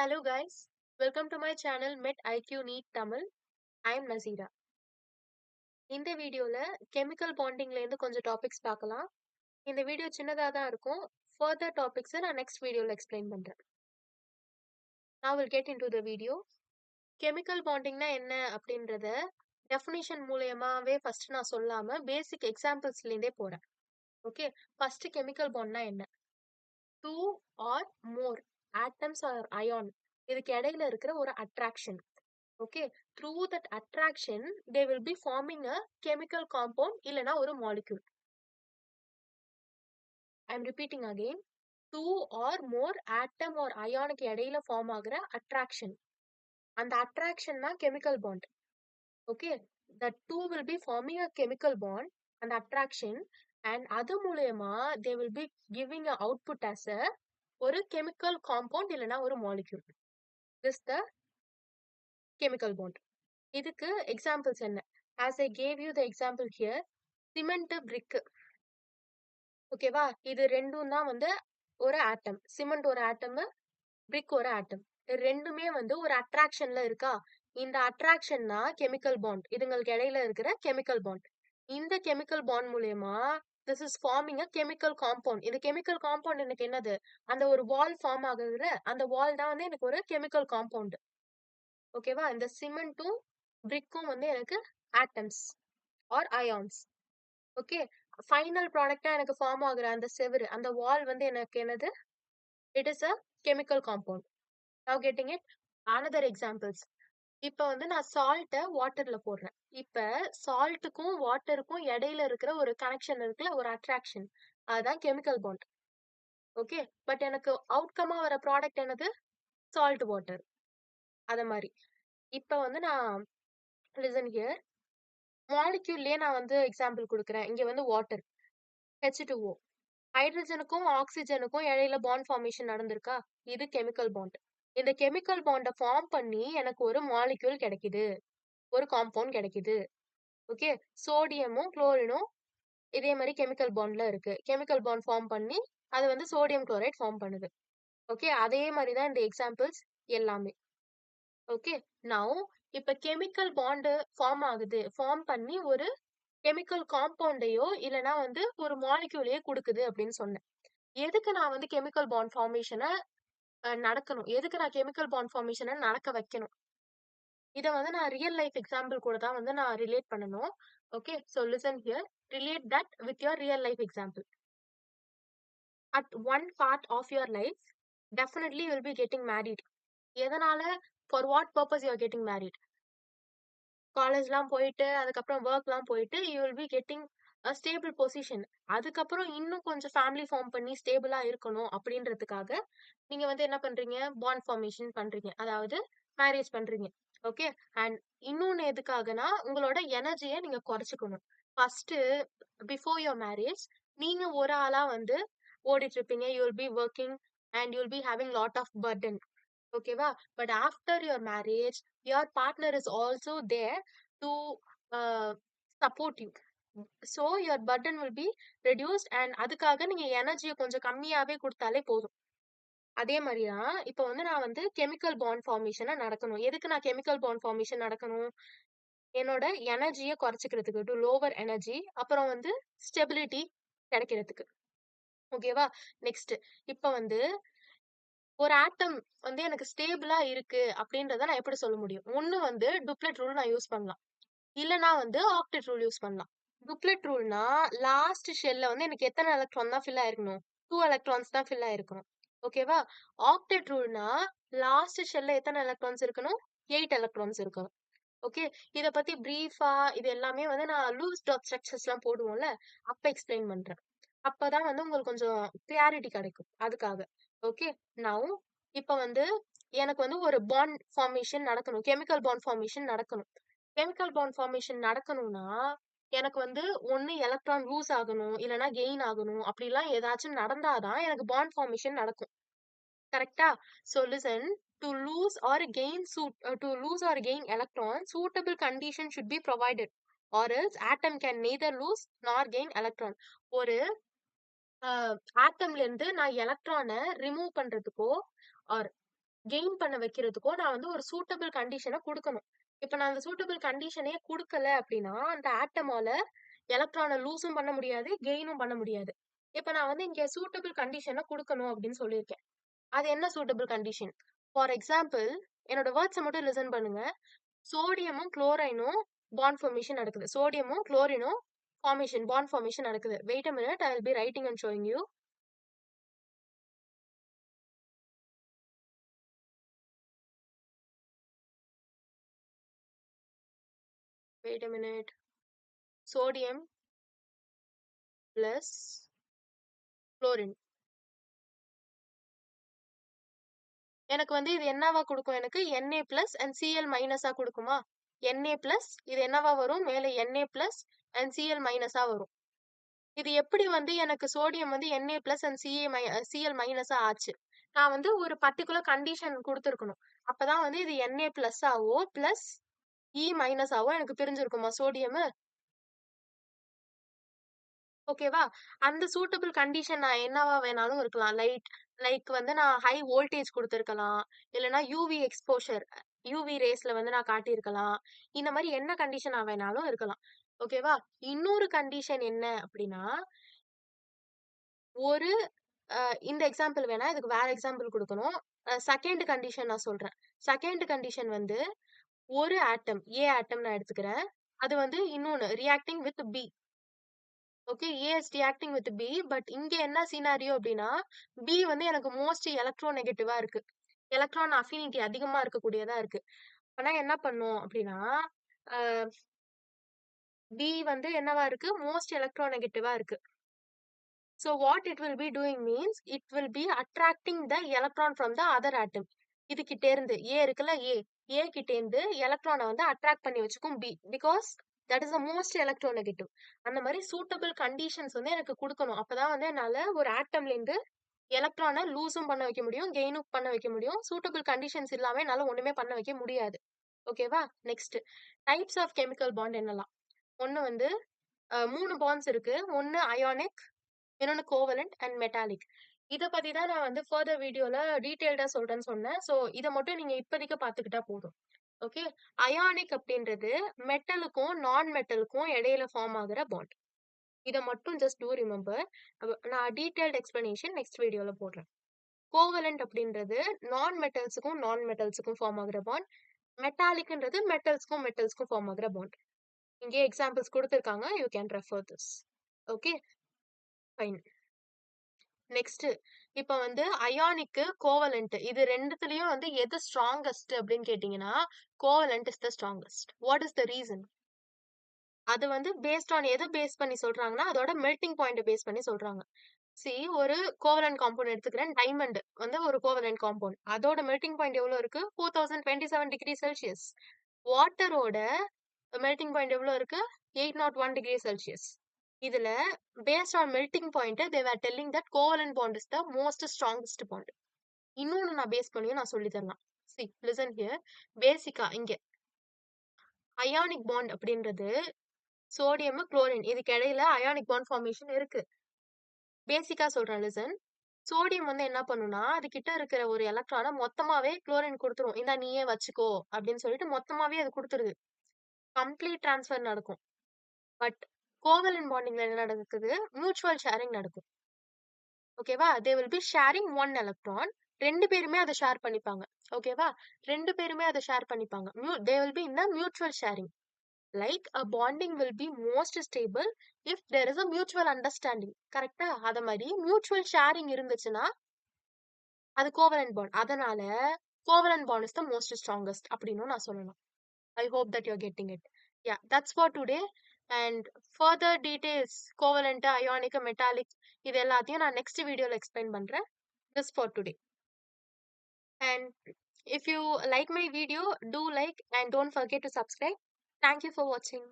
Hello guys, welcome to my channel Met IQ Neat Tamil. I am Nazira. இந்த வீடியோல chemical பாண்டிங்ல இருந்து கொஞ்சம் topics பார்க்கலாம். இந்த வீடியோ சின்னதா தான் இருக்கும். Further topics நான் next வீடியோல எக்ஸ்பிளைன் பண்றேன். Now we'll get into the video. Chemical பாண்டிங்னா என்ன அப்படின்றத டெஃபினிஷன் மூலமாவே ஃபர்ஸ்ட் நான் சொல்லாம பேசிக் எக்ஸாம்பிள்ஸ்ல இருந்தே போறேன். ஓகே, ஃபர்ஸ்ட் கெமிக்கல் பாண்ட்னா என்ன? Two or more atoms or ion இதுக்கு இடையில இருக்கிற ஒரு attraction. Okay, through that attraction they will be forming a chemical compound இல்லனா ஒரு molecule. I am repeating again. Two or more atom or ion க்கு இடையில form ஆகுற attraction, அந்த attraction தான் chemical bond. Okay, the two will be forming a chemical bond, அந்த attraction, and அது மூலமா they will be giving a output as a ஒரு chemical compound இல்லனா ஒரு molecule. This is the chemical bond. இதுக்கு examples என்ன? As I gave you the example here, cement brick. ஓகேவா, இது ரெண்டும் தான் வந்து ஒரு ஆட்டம். சிமெண்ட் ஒரு ஆட்டம், பிரிக் ஒரு ஆட்டம். ரெண்டுமே வந்து ஒரு அட்ராக்ஷன்ல இருக்கா? இந்த அட்ராக்ஷன் தான் கெமிக்கல் பாண்ட். இதுங்களுக்கு இடையில இருக்கிற கெமிக்கல் பாண்ட். இந்த கெமிக்கல் பாண்ட் மூலமா this is forming a chemical compound. இந்த கெமிக்கல் காம்பவுண்ட் எனக்கு என்னது? அந்த ஒரு வால் ஃபார்ம் ஆகுதுல, அந்த வால் தான் வந்து எனக்கு ஒரு கெமிக்கல் காம்பவுண்ட். ஓகேவா, இந்த சிமெண்ட்டும் பிரிக்கும் வந்து எனக்கு atoms or ions. Okay, final ப்ராடக்ட்டா எனக்கு ஃபார்ம் ஆகுற அந்த செவுரு, அந்த வால் வந்து எனக்கு என்னது? It is a chemical compound. Now getting it. Another examples. இப்ப வந்து நான் சால்ட்டை வாட்டர்ல போடுறேன். இப்ப சால்ட்டுக்கும் வாட்டருக்கும் இடையில இருக்கிற ஒரு கனெக்ஷன் இருக்குல்ல, ஒரு அட்ராக்ஷன், அதுதான் கெமிக்கல் பாண்ட். ஓகே, பட் எனக்கு அவுட்கமா வர ப்ராடக்ட் என்னது? Salt water. அத மாதிரி இப்ப வந்து நான் லிசன் ஹியர், மாலிக்யூல்லயே நான் வந்து எக்ஸாம்பிள் கொடுக்குறேன். இங்க வந்து வாட்டர் H2O, ஹைட்ரஜனுக்கும் ஆக்சிஜனுக்கும் இடையில பாண்ட் ஃபார்மேஷன் நடந்திருக்கா? இது கெமிக்கல் பாண்ட். இந்த கெமிக்கல் பாண்டை ஃபார்ம் பண்ணி எனக்கு ஒரு மாலிக்யூல் கிடைக்குது, ஒரு காம்பவுண்ட் கிடைக்குது. ஓகே, சோடியமும் குளோரினும் இதே மாதிரி கெமிக்கல் பாண்ட்ல இருக்கு. கெமிக்கல் பாண்ட் ஃபார்ம் பண்ணி அது வந்து சோடியம் குளோரைட் ஃபார்ம் பண்ணுது. ஓகே, அதே மாதிரி தான் இந்த எக்ஸாம்பிள்ஸ் எல்லாமே. ஓகே, நவ் இப்ப கெமிக்கல் பாண்ட் ஃபார்ம் ஆகுது, ஃபார்ம் பண்ணி ஒரு கெமிக்கல் காம்பவுண்டையோ இல்லனா வந்து ஒரு மாலிக்யூலையோ கொடுக்குது அப்படின்னு சொன்னேன். எதுக்கு நான் வந்து கெமிக்கல் பாண்ட் ஃபார்மேஷனை நடக்கணும்? எதுக்கு நான் கெமிக்கல் பாண்ட் ஃபார்மேஷனை நடக்க வைக்கணும்? இதை வந்து நான் ரியல் லைஃப் எக்ஸாம்பிள் கூட தான் வந்து நான் ரிலேட் பண்ணணும். Okay, so listen here, relate that with your real life example. At one part of your life definitely you will be getting married. எதனால? For what purpose you are getting married? காலேஜ்லாம் போயிட்டு அதுக்கப்புறம் ஒர்க்லாம் போயிட்டு you will be getting a stable position. அதுக்கப்புறம் இன்னும் கொஞ்சம் family form பண்ணி ஸ்டேபிளா இருக்கணும் அப்படின்றதுக்காக நீங்க வந்து என்ன பண்றீங்க? பாண்ட் ஃபார்மேஷன் பண்றீங்க, அதாவது மேரேஜ் பண்றீங்க. ஓகே, அண்ட் இன்னொன்னு எதுக்காகனா உங்களோட எனர்ஜியை நீங்க குறைச்சிக்கணும். ஃபர்ஸ்ட் பிஃபோர் யுவர் மேரேஜ் நீங்க ஒரு ஆளா வந்து ஓடிட்டு இருப்பீங்க. You will be working and you will be having lot of burden. ஓகேவா, but after your marriage your partner is also there to support you. So your burden will be reduced and அதுக்காக நீங்க எனர்ஜியை கொஞ்சம் கம்மியாவே கொடுத்தாலே போதும். அதே மாதிரிதான் இப்போ வந்து நான் வந்து கெமிக்கல் பாண்ட் ஃபார்மேஷனை நடக்கணும். எதுக்கு நான் கெமிக்கல் பாண்ட் ஃபார்மேஷன் நடக்கணும்? என்னோட எனர்ஜியை குறைச்சிக்கிறதுக்கு, டு லோவர் எனர்ஜி, அப்புறம் வந்து ஸ்டெபிலிட்டி கிடைக்கிறதுக்கு. ஓகேவா, நெக்ஸ்ட் இப்போ வந்து ஒரு ஆட்டம் வந்து எனக்கு ஸ்டேபிளா இருக்கு அப்படின்றத நான் எப்படி சொல்ல முடியும்? ஒண்ணு வந்து டுப்ளெட் ரூல் நான் யூஸ் பண்ணலாம், இல்லனா வந்து ஆக்டெட் ரூல் யூஸ் பண்ணலாம். டுப்ளெட் ரூல்னா லாஸ்ட் ஷெல்ல வந்து எனக்கு எத்தனை எலக்ட்ரான் தான் ஃபில் ஆயிருக்கணும்? 2 எலக்ட்ரான்ஸ் தான் ஃபில் ஆயிருக்கணும். ஓகேவா, ஆக்டெட் ரூல்னா லாஸ்ட் ஷெல்ல எத்தனை எலக்ட்ரான்ஸ் இருக்கணும்? 8 எலக்ட்ரான்ஸ் இருக்கணும். ஓகே, இத பத்தி பிரீஃபா இது எல்லாமே வந்து நான் லூஸ் டாட் ஸ்ட்ரக்சர்ஸ்லாம் போடுவோம்ல, அப்ப எக்ஸ்பிளைன் பண்றேன். அப்பதான் வந்து உங்களுக்கு கொஞ்சம் கிளாரிட்டி கிடைக்கும் அதுக்காக. ஓகே, நவ் இப்ப வந்து எனக்கு வந்து ஒரு பாண்ட் ஃபார்மேஷன் நடக்கணும், கெமிக்கல் பாண்ட் ஃபார்மேஷன் நடக்கணும். கெமிக்கல் பாண்ட் ஃபார்மேஷன் நடக்கணும்னா எனக்கு வந்து ஒண்ணு எலக்ட்ரான் லூஸ் ஆகணும், இல்லனா கெயின் ஆகணும். அப்படிலாம் ஏதாச்சும் நடந்தாதான் எனக்கு பாண்ட் ஃபார்மேஷன் நடக்கும். கரெக்ட்டா? So listen, to lose or gain electron, suitable condition should be provided, or else atom can neither lose nor gain electron. ஒரு ஆட்டம்ல இருந்து நான் எலக்ட்ரானை ரிமூவ் பண்றதுக்கோ ஆர் கெயின் பண்ண வைக்கிறதுக்கோ நான் வந்து ஒரு சூட்டபிள் கண்டிஷனை கொடுக்கணும். இப்ப நான் அந்த சூட்டபிள் கண்டிஷனே குடுக்கல அப்படின்னா, அந்த ஆட்டமால எலக்ட்ரான லூஸும் பண்ண முடியாது, கெயினும் பண்ண முடியாது. இப்ப நான் வந்து இங்க சூட்டபிள் கண்டிஷன குடுக்கணும் அப்படின்னு சொல்லியிருக்கேன். அது என்ன சூட்டபிள் கண்டிஷன்? ஃபார் எக்ஸாம்பிள், என்னோட வேர்ட்ஸ மட்டும் லிசன் பண்ணுங்க. சோடியமும், குளோரைனும் பாண்ட் ஃபார்மேஷன் நடக்குது. சோடியமும், குளோரினும் பாண்ட் ஃபார்மேஷன் நடக்குது. Wait a minute, I will be writing and showing you. Wait a minute. Sodium plus chlorine. எனக்கு வந்து இது என்னவா குடுக்கும் எனக்கு? Na plus and Cl மைனஸா குடுக்குமா? Na plus இது என்னவா வரும்? மேல Na பிளஸ் அண்ட் Cl மைனஸா வரும். இது எப்படி வந்து எனக்கு சோடியம் வந்து Na பிளஸ் அண்ட் Cl மைனஸா ஆச்சு? நான் வந்து ஒரு பர்ட்டிகுலர் கண்டிஷன் குடுத்திருக்கணும். அப்பதான் வந்து இது Na பிளஸ் ஆவோ, பிளஸ் E மைனஸ் ஆவோ எனக்கு பிரிஞ்சிருக்குமா சோடியமு? ஓகேவா? அந்த சூட்டபிள் கண்டிஷன் நான் என்னவா வேணாலும் இருக்கலாம். லைக் வந்து நான் ஹை வோல்டேஜ் குடுத்திருக்கலாம். இல்லன்னா யுவி எக்ஸ்போஷர், யுவி ரேஸ்ல வந்து நான் காட்டியிருக்கலாம். இந்த மாரி என்ன கண்டிஷனா வேணாலும் இருக்கலாம். ஓகேவா? இன்னொரு கண்டிஷன் என்ன அப்டின்னா, ஒரு இந்த எக்ஸாம்பிள் வேணாம். இதுக்கு வேற எக்ஸாம்பிள் குடுக்கணும். செகண்ட் கண்டிஷன் நான் சொல்றேன். செகண்ட் கண்டிஷன் வந்து ஒரு ஆட்டம், ஆட்டம் நான் எடுத்துக்கிறேன். அது வந்து இன்னொன்னு reacting with B. Okay. A is reacting with B. But இங்க என்ன சினாரியோ அப்டின்னா, பி வந்து எனக்கு மோஸ்ட் எலக்ட்ரோ நெகட்டிவா இருக்கு. எலக்ட்ரான் அஃபினிட்டி அதிகமா இருக்கக்கூடியதா இருக்கு. அப்ப என்ன பண்ணும் அப்டின்னா, அ பி வந்து என்னவா இருக்கு? மோஸ்ட் எலக்ட்ரோ நெகட்டிவா இருக்கு. So what it will be doing means, it will be attracting the electron from the other atom. இது கிட்ட இருந்து இருக்குல்ல ஏ கிட்ட இருந்து எலக்ட்ரானை வந்து அட்ராக்ட் பண்ணி வச்சுக்கும் B. Because that is the most electronegative. அந்த மாதிரி சூட்டபிள் கண்டிஷன்ஸ் வந்து எனக்கு கொடுக்கணும். அப்பதான் வந்து என்னால ஒரு ஆட்டம்ல இருந்து எலக்ட்ரானை லூஸும் பண்ண வைக்க முடியும், கெயினும் பண்ண வைக்க முடியும். சூட்டபிள் கண்டிஷன்ஸ் இல்லாம என்னால ஒண்ணுமே பண்ண வைக்க முடியாது. ஓகேவா? Next types of chemical bond என்னலாம்? ஒண்ணு வந்து 3 பாண்ட்ஸ் இருக்கு. ஒண்ணு அயானிக், இன்னொன்னு கோவலன்ட் அண்ட் மெட்டாலிக். இத பத்தி தான் நான் வந்து ஃபர்தர் வீடியோல டீடைல்டா சொல்றேன்னு சொன்னேன். சோ இத மட்டும் நீங்க இப்போதைக்கு பாத்துக்கிட்டா போதும். ஓகே. அயானிக் அப்படின்றது மெட்டலுக்கும் நான் மெட்டலுக்கும் இடையில ஃபார்ம் ஆகுற பாண்ட். இத மட்டும் ஜஸ்ட் டூ ரிமெம்பர். நான் டீடைல்ட் எக்ஸ்பிளனேஷன் நெக்ஸ்ட் வீடியோல போடுறேன். கோவலன்ட் அப்படின்றது நான் மெட்டல்ஸுக்கும் ஃபார்ம் ஆகுற பாண்ட். மெட்டாலிக்ன்றது மெட்டல்ஸ்க்கும் ஃபார்ம் ஆகுற பாண்ட். இங்கே எக்ஸாம்பிள்ஸ் கொடுத்திருக்காங்க. You can refer this. Okay, fine. Next இப்ப வந்து அயானிக்கு கோவலன்ட் இது ரெண்டுத்துலயும் வந்து எது ஸ்ட்ராங்கஸ்ட் அப்படின்னு கேட்டீங்கன்னா, covalent is the strongest. What is the reason? அது வந்து பேஸ்ட் ஆன் எதை பேஸ் பண்ணி சொல்றாங்கன்னா, அதோட மெல்டிங் பாயிண்ட் பேஸ் பண்ணி சொல்றாங்க. ஒரு கோவலன்ட் காம்பவுண்ட் எடுத்துக்கிறேன். டைமண்ட் வந்து ஒரு கோவலன்ட் காம்பவுண்ட். அதோட மெல்டிங் பாயிண்ட் எவ்வளவு இருக்கு? 4027 டிகிரி செல்சியஸ். வாட்டரோட மெல்டிங் பாயிண்ட் எவ்வளவு இருக்கு? 801 டிகிரி செல்சியஸ். இதுல based on melting point they were telling that covalent bond is the most strongest bond. இன்னொன்னு நான் பேஸ் பண்ணியும் நான் சொல்லி தரலாம். see listen here. பேசிக்கா இங்க அயானிக் பாண்ட் அப்படின்றது சோடியம் குளோரின் இதுக்கு இடையில அயானிக் பாண்ட் ஃபார்மேஷன் இருக்கு. பேசிக்கா சொல்றேன் லிசன். சோடியம் வந்து என்ன பண்ணும்னா அது கிட்ட இருக்கிற ஒரு எலக்ட்ரானை மொத்தமாவே குளோரின் கொடுத்துரும். இந்தா நீயே வச்சுக்கோ அப்படின்னு சொல்லிட்டு மொத்தமாவே அது கொடுத்துருது. கம்ப்ளீட் டிரான்ஸ்ஃபர் நடக்கும். பட் கோவலன்ட் பாண்டிங்ல என்ன நடக்குது? மியூச்சுவல் ஷேரிங் நடக்கும். ஓகேவா? தே will be sharing one electron. ரெண்டு பேருமே அதை ஷேர் பண்ணிப்பாங்க. ஓகேவா? ரெண்டு பேருமே அதை ஷேர் பண்ணிப்பாங்க. They will be in the mutual sharing. Like a bonding will be most stable if there is a mutual understanding. கரெக்டா? அத மாதிரி மியூச்சுவல் ஷேரிங் இருந்துச்சுன்னா அது கோவலன்ட் பாண்ட். அதனால covalent bond is the most strongest அப்படின்னு நான் சொல்லலாம். I hope that you're getting it. Yeah, that's for today. And further details, covalent, ionic, metallic, இது எல்லாத்தையும் நான் next வீடியோல explain பண்றேன். This for today. And if you like my video, do like and don't forget to subscribe. Thank you for watching.